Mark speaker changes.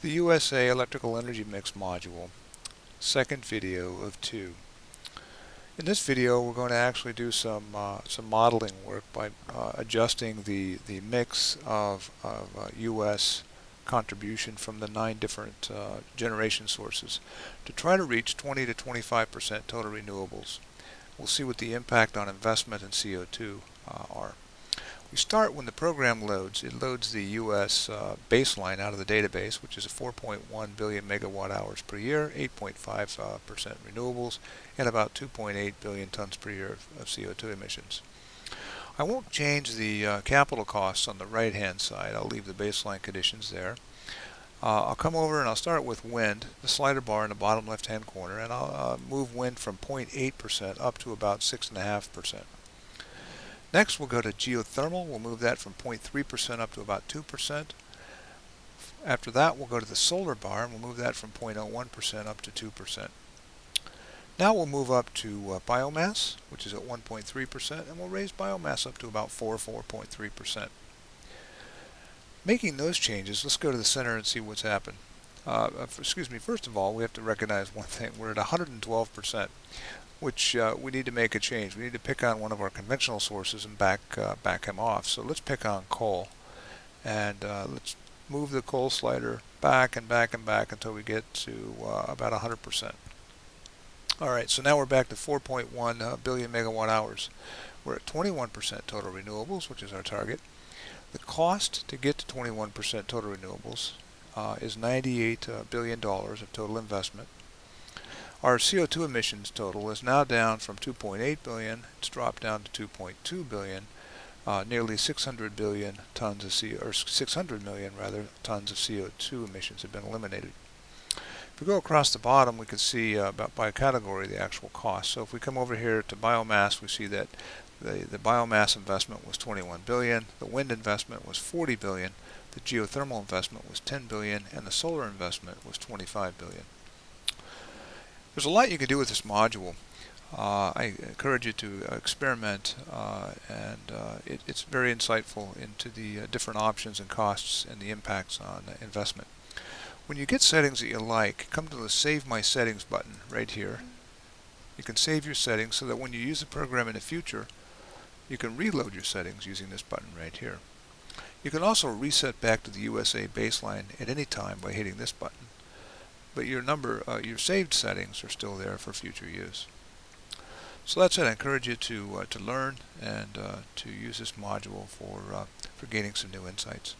Speaker 1: The USA Electrical Energy Mix module, second video of two. In this video we're going to actually do some modeling work by adjusting the mix of US contribution from the 9 different generation sources to try to reach 20 to 25% total renewables. We'll see what the impact on investment and CO2 are. We start when the program loads. It loads the US baseline out of the database, which is 4.1 billion megawatt hours per year, 8.5% renewables, and about 2.8 billion tons per year of CO2 emissions. I won't change the capital costs on the right hand side. I'll leave the baseline conditions there. I'll come over and I'll start with wind, the slider bar in the bottom left hand corner, and I'll move wind from 0.8% up to about 6.5%. Next we'll go to geothermal. We'll move that from 0.3% up to about 2%. After that we'll go to the solar bar and we'll move that from 0.01% up to 2%. Now we'll move up to biomass, which is at 1.3%, and we'll raise biomass up to about 4.3%. Making those changes, let's go to the center and see what's happened. First of all, we have to recognize one thing. We're at 112%. Which we need to make a change. We need to pick on one of our conventional sources and back him off. So let's pick on coal, and let's move the coal slider back and back and back until we get to about 100%. Alright, so now we're back to 4.1 billion megawatt hours. We're at 21% total renewables, which is our target. The cost to get to 21% total renewables is $98 billion of total investment. Our CO2 emissions total is now down from 2.8 billion. It's dropped down to 2.2 billion. Nearly 600 billion tons of 600 million rather tons of CO2 emissions have been eliminated. If we go across the bottom, we can see about by category the actual cost. So if we come over here to biomass, we see that the biomass investment was 21 billion. The wind investment was 40 billion. The geothermal investment was 10 billion, and the solar investment was 25 billion. There's a lot you can do with this module. I encourage you to experiment, and it's very insightful into the different options and costs and the impacts on investment. When you get settings that you like, come to the Save My Settings button right here. You can save your settings so that when you use the program in the future, you can reload your settings using this button right here. You can also reset back to the USA baseline at any time by hitting this button. But your saved settings are still there for future use. So that's it. I encourage you to learn and to use this module for gaining some new insights.